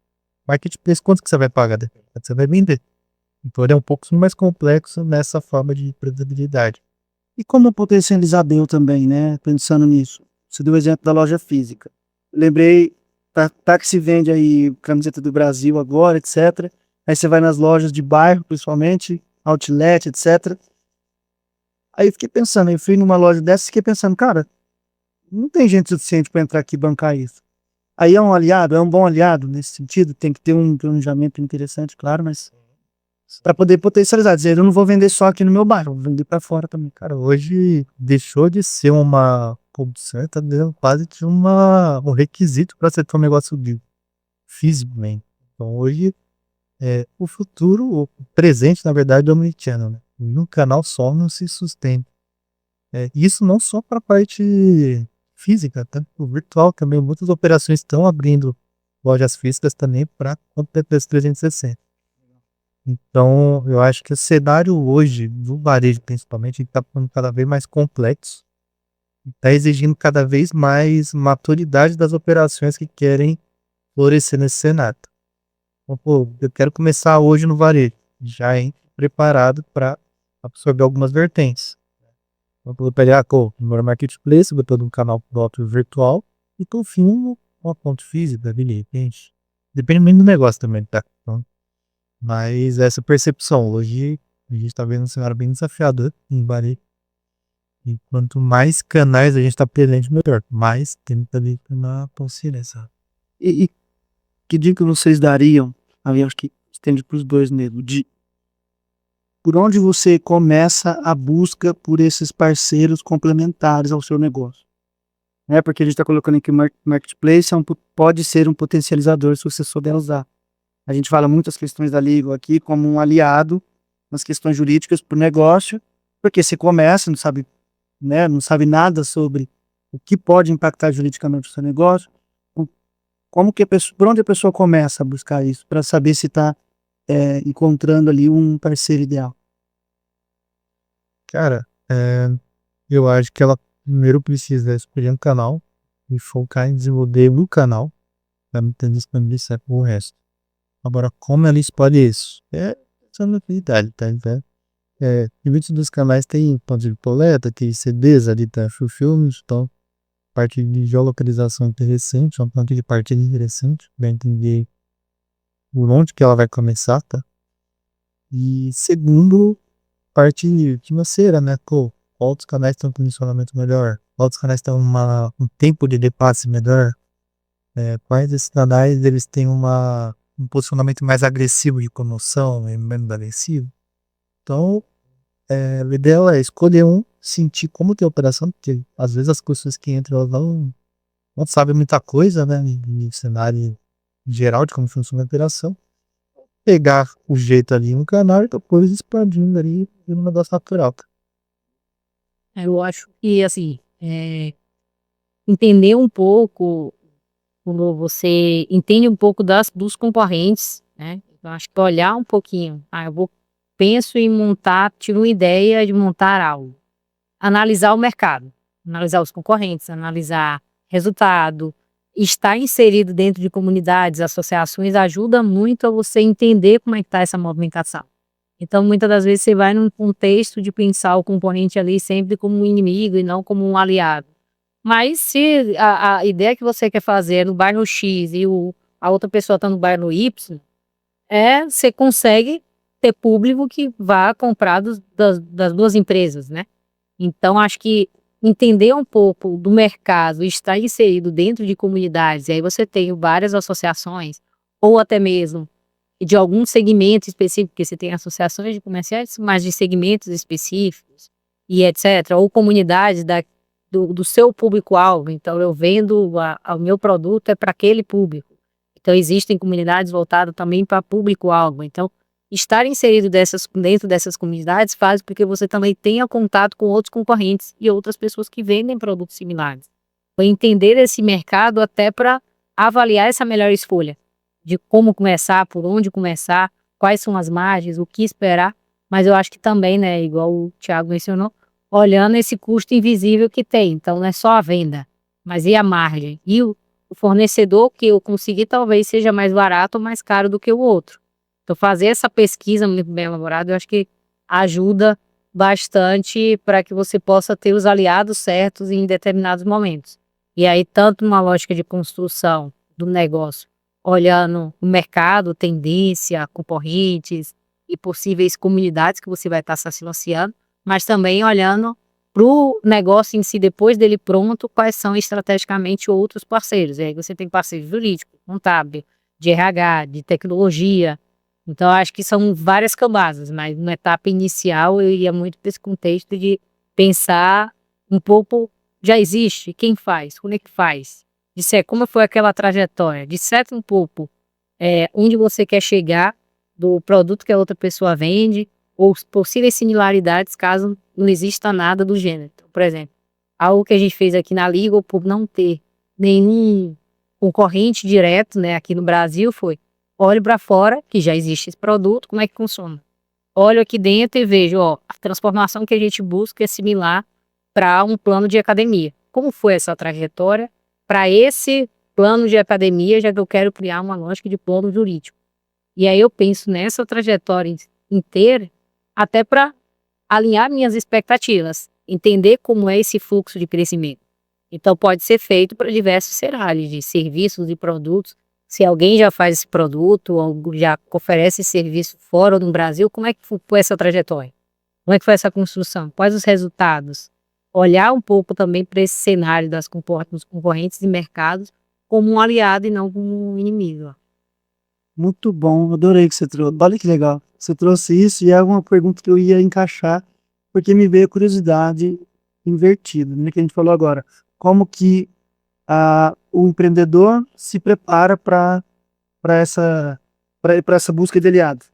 Marketplace, quanto que você vai pagar? Você vai vender. Então ele é um pouco mais complexo nessa forma de previsibilidade.
E como potencializar bem também, né? Pensando nisso. Você deu o exemplo da loja física. Lembrei, tá que se vende aí camiseta do Brasil agora, etc. Aí você vai nas lojas de bairro, principalmente, outlet, etc. Aí eu fiquei pensando, eu fui numa loja dessa e fiquei pensando, cara, não tem gente suficiente para entrar aqui e bancar isso. Aí é um aliado, é um bom aliado nesse sentido, tem que ter um planejamento interessante, claro, mas para poder potencializar, dizer, eu não vou vender só aqui no meu bairro, vou vender para fora também.
Cara, hoje deixou de ser uma produção, tá dando quase de um requisito para você ter um negócio físico, né? Então hoje, o futuro, o presente, na verdade, é o omnichannel, né? Um canal só não se sustenta. Isso não só para a parte física, tá? O virtual também, muitas operações estão abrindo lojas físicas também para completar 360. Então, eu acho que o cenário hoje, do varejo principalmente, está ficando cada vez mais complexo. Está exigindo cada vez mais maturidade das operações que querem florescer nesse cenário. Então, pô, eu quero começar hoje no varejo, já preparado para absorver algumas vertentes. Então, eu vou pegar o meu marketplace, vou ter um canal próprio virtual e por fim uma ponto física ali, de repente. Depende muito do negócio também, tá? Então, mas essa percepção, hoje a gente está vendo um cenário bem desafiador em varejo. E quanto mais canais a gente está presente, melhor. Mais tempo ali na consciência.
E que dica vocês dariam, aí acho que estende para os dois mesmo, de por onde você começa a busca por esses parceiros complementares ao seu negócio? Porque a gente está colocando aqui o marketplace, pode ser um potencializador se você souber usar. A gente fala muitas questões da Legal aqui como um aliado nas questões jurídicas para o negócio, porque você começa, não sabe, né, não sabe nada sobre o que pode impactar juridicamente o seu negócio. Por onde a pessoa começa a buscar isso, para saber se está encontrando ali um parceiro ideal?
Cara, eu acho que ela primeiro precisa escolher um canal e focar em desenvolver o canal para não ter disponibilidade para o resto. Agora, como ela escolhe isso? Essa é a novidade, tá? E muitos dos canais tem ponto de coleta, tem CDs ali, tá? Filmes, então, parte de geolocalização interessante, um ponto de partida interessante, para entender por onde que ela vai começar, tá? E segundo, parte financeira, né? Qual outros canais estão com funcionamento melhor? Qual outros canais estão um tempo de repasse melhor? Quais desses canais eles têm um posicionamento mais agressivo de promoção e menos agressivo? Então, o ideal é escolher sentir como tem a operação, porque às vezes as pessoas que entram elas não sabem muita coisa, né? No cenário geral de como funciona a operação. Pegar o jeito ali no canal e depois expandindo ali no negócio natural.
Eu acho que, assim, entender um pouco, quando você entende um pouco dos concorrentes, né? Eu acho que olhar um pouquinho, penso em montar, tive uma ideia de montar algo. Analisar o mercado, analisar os concorrentes, analisar resultado, estar inserido dentro de comunidades, associações, ajuda muito a você entender como é que está essa movimentação. Então, muitas das vezes você vai num contexto de pensar o concorrente ali sempre como um inimigo e não como um aliado. Mas se a ideia que você quer fazer é no bairro X e a outra pessoa está no bairro Y, você consegue ter público que vá comprar das duas empresas, né? Então, acho que entender um pouco do mercado, estar inserido dentro de comunidades, e aí você tem várias associações, ou até mesmo de algum segmento específico, porque você tem associações de comerciantes, mas de segmentos específicos, e etc., ou comunidades do seu público-alvo. Então, eu vendo o meu produto é para aquele público. Então, existem comunidades voltadas também para público-alvo. Então, estar inserido dentro dessas comunidades faz com que você também tenha contato com outros concorrentes e outras pessoas que vendem produtos similares. Foi entender esse mercado até para avaliar essa melhor escolha, de como começar, por onde começar, quais são as margens, o que esperar. Mas eu acho que também, né, igual o Thiago mencionou, olhando esse custo invisível que tem. Então não é só a venda, mas e a margem? E o fornecedor que eu conseguir talvez seja mais barato ou mais caro do que o outro. Então fazer essa pesquisa muito bem elaborada, eu acho que ajuda bastante para que você possa ter os aliados certos em determinados momentos. E aí, tanto numa lógica de construção do negócio, olhando o mercado, tendência, concorrentes e possíveis comunidades que você vai estar se associando, mas também olhando para o negócio em si, depois dele pronto, quais são estrategicamente outros parceiros. E aí você tem parceiro jurídico, contábil, de RH, de tecnologia. Então, eu acho que são várias camadas, mas na etapa inicial eu iria muito para esse contexto de pensar um pouco, já existe, quem faz, como é que faz, como foi aquela trajetória, disseta um pouco onde você quer chegar do produto que a outra pessoa vende, ou possíveis similaridades caso não exista nada do gênero. Então, por exemplo, algo que a gente fez aqui na Legal, por não ter nenhum concorrente direto, né, aqui no Brasil, foi olho para fora, que já existe esse produto, como é que funciona? Olho aqui dentro e vejo, ó, a transformação que a gente busca é similar para um plano de academia. Como foi essa trajetória para esse plano de academia, já que eu quero criar uma lógica de plano jurídico? E aí eu penso nessa trajetória inteira, até para alinhar minhas expectativas, entender como é esse fluxo de crescimento. Então pode ser feito para diversos cenários de serviços e produtos. Se alguém já faz esse produto ou já oferece esse serviço fora do Brasil, como é que foi essa trajetória? Como é que foi essa construção? Quais os resultados? Olhar um pouco também para esse cenário dos concorrentes e mercados como um aliado e não como um inimigo.
Muito bom, adorei que você trouxe. Olha que legal. Você trouxe isso e é uma pergunta que eu ia encaixar, porque me veio a curiosidade invertida, né, que a gente falou agora. Como que o empreendedor se prepara para essa, para essa busca de aliado?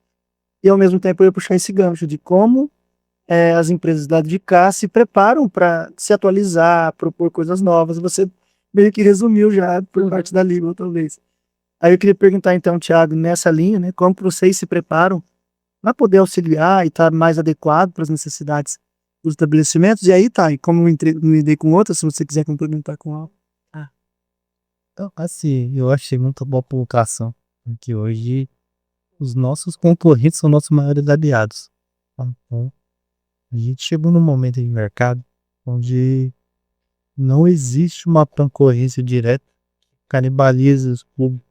E ao mesmo tempo eu ia puxar esse gancho de como as empresas lá de cá se preparam para se atualizar, propor coisas novas. Você meio que resumiu já por parte da Legal, talvez. Aí eu queria perguntar então, Thiago, nessa linha, né, como que vocês se preparam para poder auxiliar e estar mais adequado para as necessidades dos estabelecimentos? E aí, tá, e como eu lidei com outras, se você quiser complementar com algo.
Então, assim, eu achei muito boa a colocação, porque hoje os nossos concorrentes são nossos maiores aliados. Então, a gente chegou num momento de mercado onde não existe uma concorrência direta que canibaliza os públicos.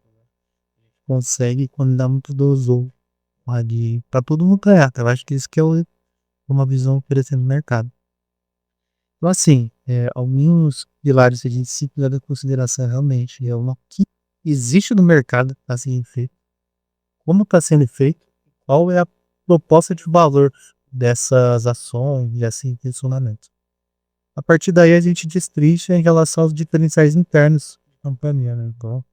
Consegue quando dá muito dosou ali para todo mundo ganhar. Eu acho que isso que é uma visão oferecendo no mercado. Então, assim, alguns pilares que a gente se leva em consideração realmente é uma que existe no mercado, está sendo feito, como está sendo feito, qual é a proposta de valor dessas ações e assim funcionamento. A partir daí a gente destrincha em relação aos diferenciais internos da companhia, né? Então,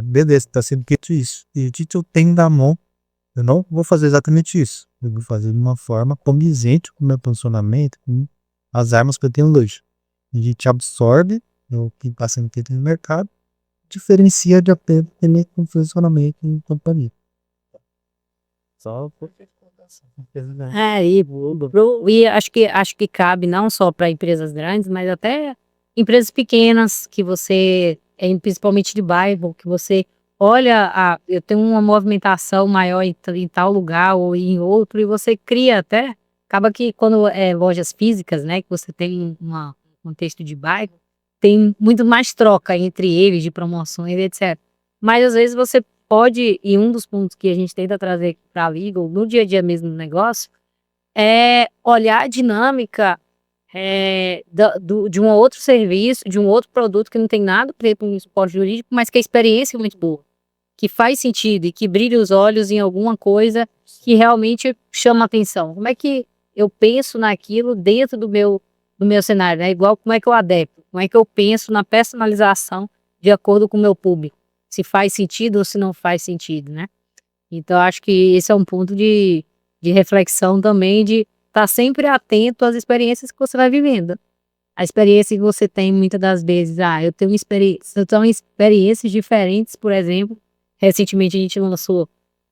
beleza, está sendo feito isso. E o que eu tenho na mão, eu não vou fazer exatamente isso. Eu vou fazer de uma forma condizente com o meu funcionamento, com as armas que eu tenho hoje. A gente absorve o que está sendo feito no mercado, diferencia de apenas com o funcionamento em companhia. Só por
E acho que cabe não só para empresas grandes, mas até empresas pequenas que você, principalmente de bairro, que você olha, eu tenho uma movimentação maior em tal lugar ou em outro, e você cria até, acaba que quando é lojas físicas, né, que você tem um contexto de bairro, tem muito mais troca entre eles de promoções, etc. Mas às vezes você pode, e um dos pontos que a gente tenta trazer para a Legal, no dia a dia mesmo do negócio, é olhar a dinâmica de um outro serviço, de um outro produto que não tem nada a ver com o suporte jurídico, mas que a experiência é muito boa, que faz sentido e que brilha os olhos em alguma coisa que realmente chama atenção. Como é que eu penso naquilo dentro do meu cenário, né? Igual como é que eu adapto, como é que eu penso na personalização de acordo com o meu público, se faz sentido ou se não faz sentido, né? Então, acho que esse é um ponto de reflexão também, de estar sempre atento às experiências que você vai vivendo. A experiência que você tem muitas das vezes, eu tenho experiências diferentes, por exemplo, recentemente a gente lançou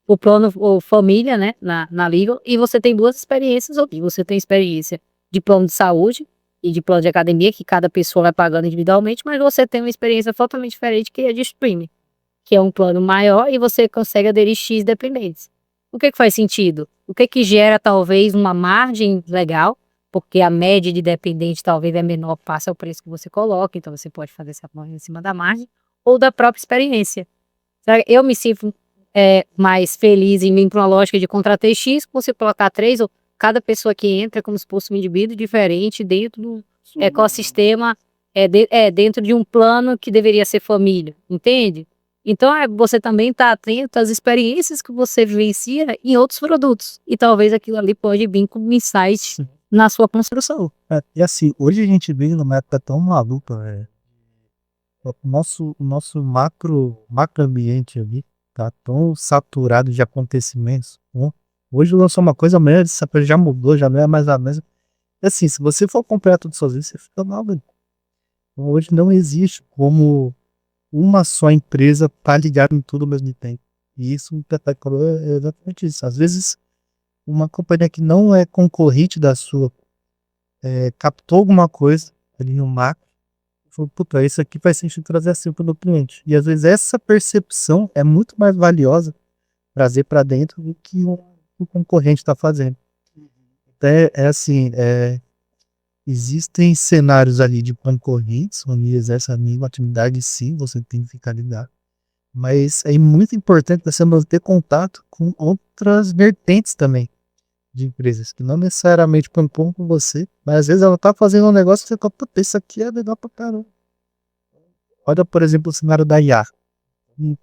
o plano ou família, né, na Legal, e você tem 2 experiências aqui. Você tem experiência de plano de saúde e de plano de academia, que cada pessoa vai pagando individualmente, mas você tem uma experiência totalmente diferente, que é de streaming, que é um plano maior e você consegue aderir X dependentes. O que faz sentido? O que gera talvez uma margem legal, porque a média de dependente talvez é menor, passa o preço que você coloca, então você pode fazer essa margem em cima da margem, ou da própria experiência. Eu me sinto mais feliz em vir para uma lógica de contratar X, você colocar 3, ou cada pessoa que entra é como se fosse um indivíduo diferente dentro do ecossistema, dentro de um plano que deveria ser família, entende? Então, você também está atento às experiências que você vivencia em outros produtos. E talvez aquilo ali pode vir como insight na sua construção.
E assim, hoje a gente vive numa época tão maluca, o nosso macro ambiente ali tá tão saturado de acontecimentos. Hoje lançou uma coisa, amanhã essa coisa já mudou, já não é mais a mesma. Assim, se você for comprar tudo sozinho, você fica mal, velho. Então, hoje não existe como uma só empresa tá ligada em tudo ao mesmo tempo. E isso, o Pepe falou, é exatamente isso. Às vezes, uma companhia que não é concorrente da sua, captou alguma coisa ali no macro, falou, puta, isso aqui faz sentido trazer assim para o cliente. E às vezes essa percepção é muito mais valiosa trazer para dentro do que o concorrente está fazendo. Então, assim, existem cenários ali de concorrentes, onde exerce a mesma atividade, sim, você tem que ficar ligado. Mas é muito importante você manter contato com outras vertentes também de empresas, que não necessariamente compõem com você, mas às vezes ela tá fazendo um negócio que você fala, puta, isso aqui é legal pra caramba. Olha, por exemplo, o cenário da IA.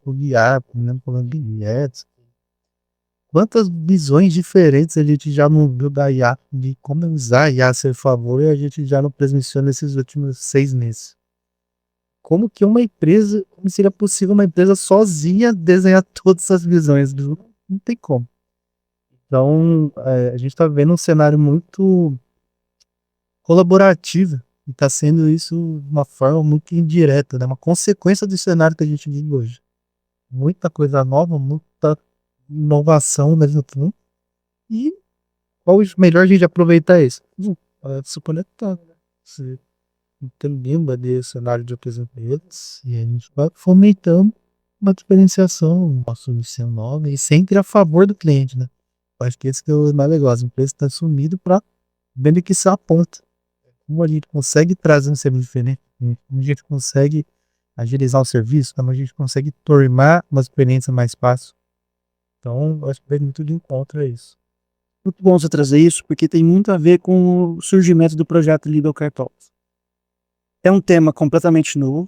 O IA, falando de bilhetes. Quantas visões diferentes a gente já não viu da IA, de como usar a IA a seu favor, e a gente já não presenciou nesses últimos 6 meses. Como que como seria possível uma empresa sozinha desenhar todas essas visões? Não tem como. Então, a gente está vendo um cenário muito colaborativo, e está sendo isso de uma forma muito indireta, né? Uma consequência do cenário que a gente vive hoje. Muita coisa nova, muita inovação ao mesmo tempo. E qual o melhor jeito de aproveitar isso? Se conectar, né? Você entendendo ali o cenário de outras empresas, e a gente vai fomentando uma diferenciação, uma solução nova, e sempre a favor do cliente, né? Eu acho que esse que é o mais legal. As empresas estão sumindo para beneficiar a ponta. Como a gente consegue trazer um serviço diferente, como a gente consegue agilizar o serviço, como a gente consegue tornar uma experiência mais fácil. Então, eu acho que vem muito de encontro a isso.
Muito bom você trazer isso, porque tem muito a ver com o surgimento do projeto Legal Care Talks. É um tema completamente novo,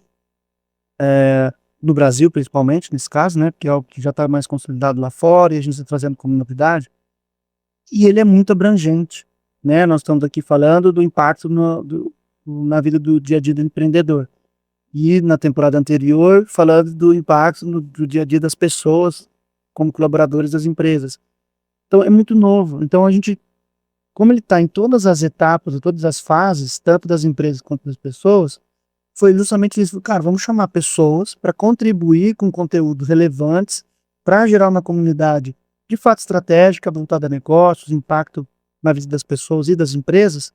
no Brasil principalmente, nesse caso, né, porque é algo que já está mais consolidado lá fora e a gente está trazendo como novidade. E ele é muito abrangente, né? Nós estamos aqui falando do impacto na vida do dia a dia do empreendedor. E na temporada anterior, falando do impacto do dia a dia das pessoas como colaboradores das empresas. Então é muito novo. Então a gente, como ele está em todas as etapas, em todas as fases, tanto das empresas quanto das pessoas, foi justamente isso. Cara, vamos chamar pessoas para contribuir com conteúdos relevantes para gerar uma comunidade de fato estratégica, voltada a negócios, impacto na vida das pessoas e das empresas.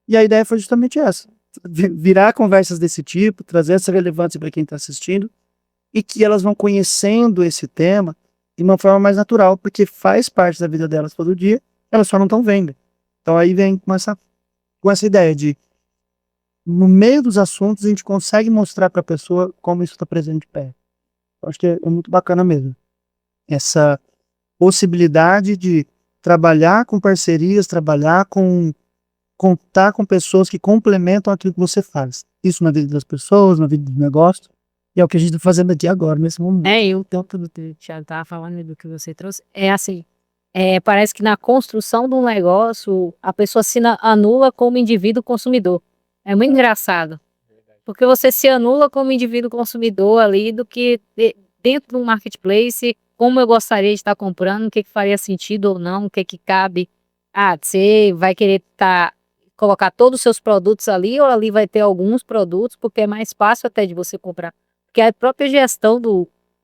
E a ideia foi justamente essa. Virar conversas desse tipo, trazer essa relevância para quem está assistindo e que elas vão conhecendo esse tema de uma forma mais natural, porque faz parte da vida delas todo dia, elas só não estão vendo. Então aí vem com essa ideia de, no meio dos assuntos, a gente consegue mostrar para a pessoa como isso está presente de perto. Eu acho que é muito bacana mesmo. Essa possibilidade de trabalhar com parcerias, contar com pessoas que complementam aquilo que você faz. Isso na vida das pessoas, na vida do negócio. E é o que a gente está fazendo aqui agora, nesse momento.
E o tanto do que o Thiago estava falando, do que você trouxe, é assim, parece que na construção de um negócio, a pessoa se anula como indivíduo consumidor. É muito engraçado. Porque você se anula como indivíduo consumidor ali, do que dentro do marketplace, como eu gostaria de estar comprando, o que faria sentido ou não, o que cabe. Você vai querer estar colocar todos os seus produtos ali, ou ali vai ter alguns produtos, porque é mais fácil até de você comprar. Porque a própria gestão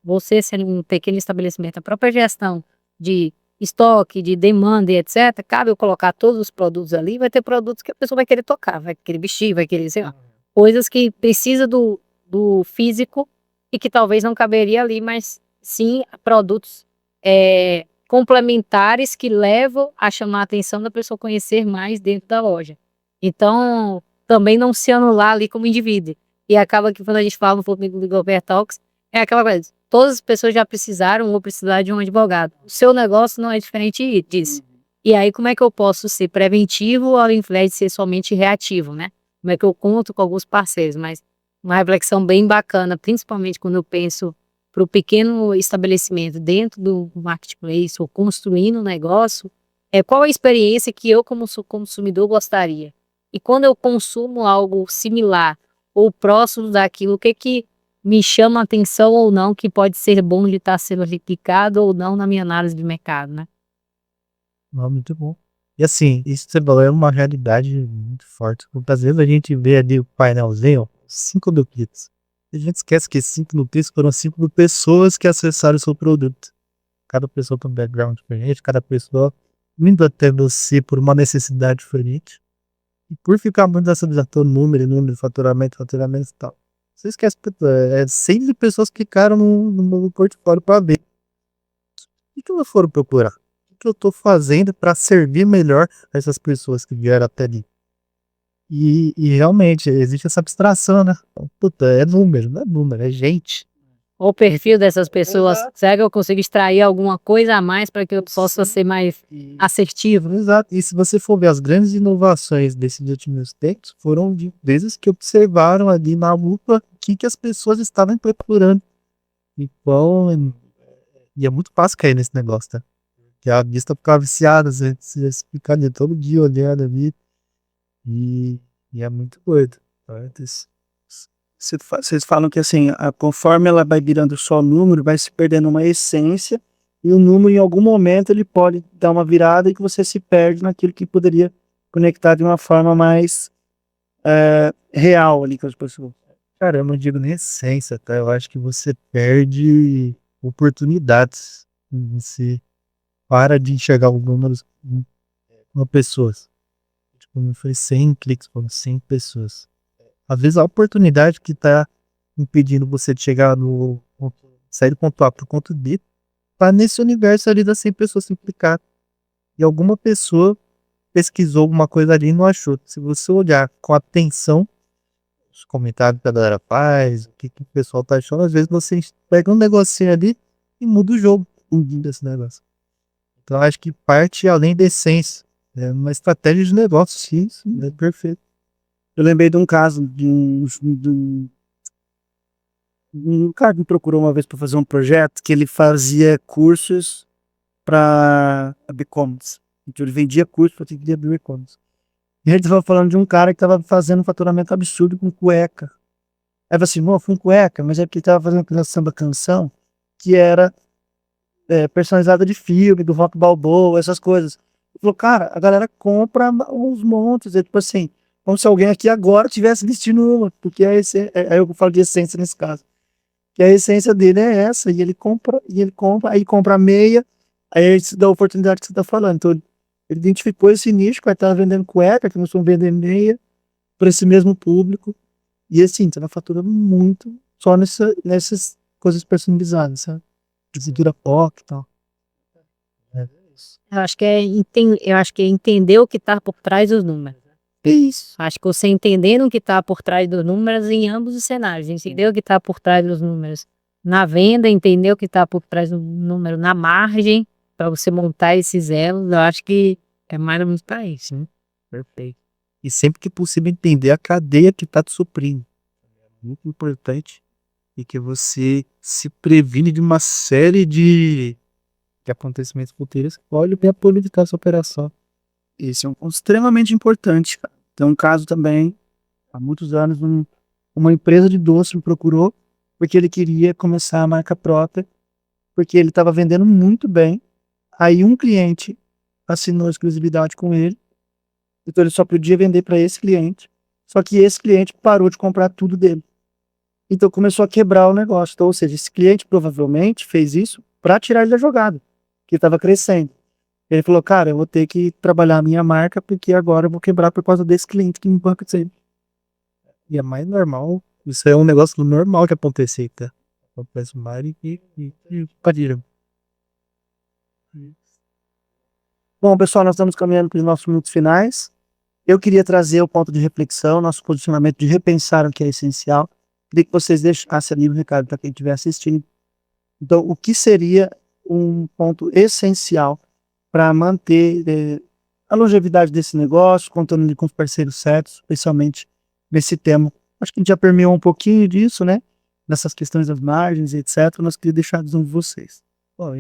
você sendo um pequeno estabelecimento, a própria gestão de estoque, de demanda e etc., cabe eu colocar todos os produtos ali, vai ter produtos que a pessoa vai querer tocar, vai querer vestir, vai querer, sei lá, coisas que precisa do físico e que talvez não caberia ali, mas sim produtos complementares que levam a chamar a atenção da pessoa conhecer mais dentro da loja. Então, também não se anular ali como indivíduo. E acaba que quando a gente fala um pouco do Legal Care Talks, é aquela coisa, todas as pessoas já precisaram ou precisar de um advogado. O seu negócio não é diferente disso. E aí, como é que eu posso ser preventivo ao invés de ser somente reativo, né? Como é que eu conto com alguns parceiros? Mas uma reflexão bem bacana, principalmente quando eu penso para o pequeno estabelecimento dentro do marketplace ou construindo um negócio, qual a experiência que eu, como consumidor, gostaria? E quando eu consumo algo similar ou próximo daquilo, o que me chama a atenção ou não, que pode ser bom de estar sendo replicado ou não na minha análise de mercado, né?
Não, muito bom. E assim, isso que você falou é uma realidade muito forte. Muitas vezes a gente vê ali o painelzinho, 5.000 kits. A gente esquece que 5.000 kits foram 5.000 pessoas que acessaram o seu produto. Cada pessoa com um background diferente, cada pessoa vindo até você por uma necessidade diferente. E por ficar muito nessa visão, número, faturamento e tal. Você esquece que 100 de pessoas que ficaram no meu portfólio para ver. O que elas foram procurar? O que eu estou fazendo para servir melhor essas pessoas que vieram até ali? E realmente existe essa abstração, né? Puta, é número, não é número, é gente.
O perfil dessas pessoas, será que eu consigo extrair alguma coisa a mais para que eu possa ser mais assertivo?
Exato. E se você for ver as grandes inovações desses últimos tempos, foram de empresas que observaram ali na lupa o que as pessoas estavam procurando. Então, e é muito fácil cair nesse negócio, tá? Que a vista ficava viciada, você fica ali todo dia olhando ali. E é muito doido.
Vocês falam que assim, conforme ela vai virando só número, vai se perdendo uma essência, e o número em algum momento ele pode dar uma virada e que você se perde naquilo que poderia conectar de uma forma mais real ali com as pessoas.
Cara, eu não digo nem essência, tá? Eu acho que você perde oportunidades. Você para de enxergar os números como pessoas. Tipo, não foi 100 cliques, foram 100 pessoas. Às vezes a oportunidade que tá impedindo você de chegar sair do ponto A pro ponto B, tá nesse universo ali das 100 pessoas se implicar. E alguma pessoa pesquisou alguma coisa ali e não achou. Se você olhar com atenção, os comentários que a galera faz, o que o pessoal tá achando, às vezes você pega um negocinho ali e muda o jogo desse negócio. Então acho que parte além da essência. É uma estratégia de negócio, sim, é perfeito.
Eu lembrei de um caso de um cara que me procurou uma vez para fazer um projeto que ele fazia cursos para e-commerce. Então ele vendia cursos para quem abrir e-commerce. E ele estava falando de um cara que estava fazendo um faturamento absurdo com cueca. Aí eu falei assim, não, foi com cueca, mas é porque ele estava fazendo aquela samba canção que era personalizada de filme, do Rock Balboa, essas coisas. Ele falou, cara, a galera compra uns montes, tipo assim, como se alguém aqui agora tivesse vestindo uma, porque aí eu falo de essência nesse caso. Que a essência dele é essa, e ele compra, aí compra a meia, aí ele se dá a oportunidade que você está falando. Então, ele identificou esse nicho, que vai estar vendendo cueca, que nós estamos vendendo meia, para esse mesmo público, e assim, está faturando muito só nessas coisas personalizadas, sabe? De cintura pop e tal.
Eu acho que é entender o que está por trás dos números.
Isso.
Acho que você entendendo o que está por trás dos números em ambos os cenários, entender o que está por trás dos números na venda, entender o que está por trás do número na margem, para você montar esses elos, eu acho que é mais ou menos para isso, né?
Perfeito. E sempre que possível entender a cadeia que está te suprindo. É muito importante. E que você se previne de uma série de acontecimentos futuros que podem prejudicar essa operação.
Esse é um ponto extremamente importante, cara. Tem um caso também, há muitos anos, uma empresa de doce me procurou porque ele queria começar a marca própria, porque ele estava vendendo muito bem. Aí um cliente assinou exclusividade com ele Então ele só podia vender para esse cliente. Só que esse cliente parou de comprar tudo dele. Então começou a quebrar o negócio. Então, ou seja, esse cliente provavelmente fez isso para tirar ele da jogada, que estava crescendo. Ele falou, cara, eu vou ter que trabalhar a minha marca porque agora eu vou quebrar por causa desse cliente que me banca sempre.
E é mais normal. Isso é um negócio normal de acontecer, tá? Acontece mais e parira.
Bom, pessoal, nós estamos caminhando para os nossos minutos finais. Eu queria trazer o ponto de reflexão, nosso posicionamento de repensar o que é essencial. Queria que vocês deixassem ali o recado para quem estiver assistindo. Então, o que seria um ponto essencial para manter a longevidade desse negócio, contando ali com os parceiros certos, especialmente nesse tema? Acho que a gente já permeou um pouquinho disso, né? Nessas questões das margens, etc. Nós queríamos deixar a visão de vocês.
Bom,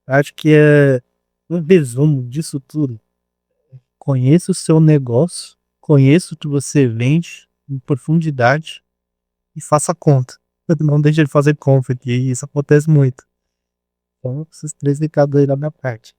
acho que é um resumo disso tudo. Conheça o seu negócio, conheça o que você vende em profundidade e faça conta. Não deixe de fazer conta, que isso acontece muito. Então, esses 3 recados aí da minha parte.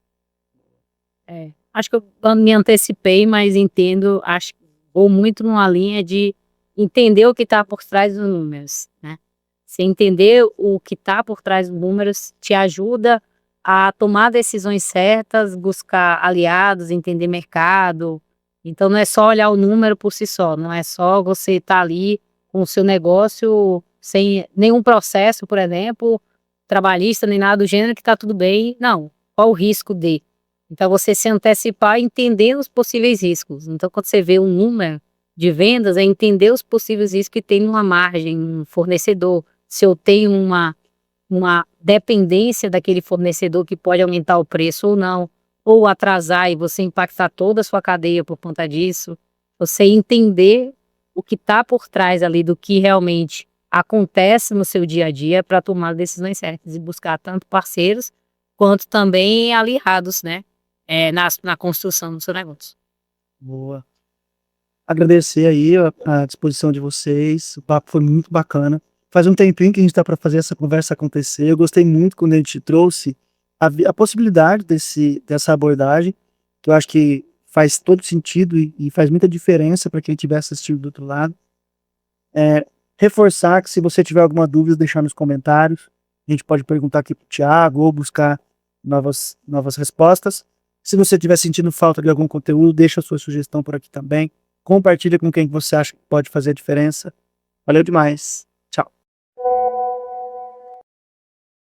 Acho que eu me antecipei, mas entendo, acho que vou muito numa linha de entender o que está por trás dos números, né? Você entender o que está por trás dos números te ajuda a tomar decisões certas, buscar aliados, entender mercado. Então não é só olhar o número por si só, não é só você estar ali com o seu negócio sem nenhum processo, por exemplo, trabalhista, nem nada do gênero, que está tudo bem. Não, qual o risco de? Então você se antecipar entendendo os possíveis riscos. Então quando você vê um número de vendas, é entender os possíveis riscos que tem numa margem, um fornecedor. Se eu tenho uma dependência daquele fornecedor que pode aumentar o preço ou não, ou atrasar e você impactar toda a sua cadeia por conta disso. Você entender o que está por trás ali do que realmente acontece no seu dia a dia para tomar decisões certas e buscar tanto parceiros quanto também aliados, né? Na construção do seu negócio.
Boa. Agradecer aí a disposição de vocês. O papo foi muito bacana. Faz um tempinho que a gente está para fazer essa conversa acontecer. Eu gostei muito quando a gente trouxe a possibilidade dessa abordagem, que eu acho que faz todo sentido e faz muita diferença para quem estiver assistindo do outro lado. Reforçar que se você tiver alguma dúvida, deixar nos comentários. A gente pode perguntar aqui para o Thiago ou buscar novas respostas. Se você estiver sentindo falta de algum conteúdo, deixa a sua sugestão por aqui também. Compartilha com quem você acha que pode fazer a diferença. Valeu demais!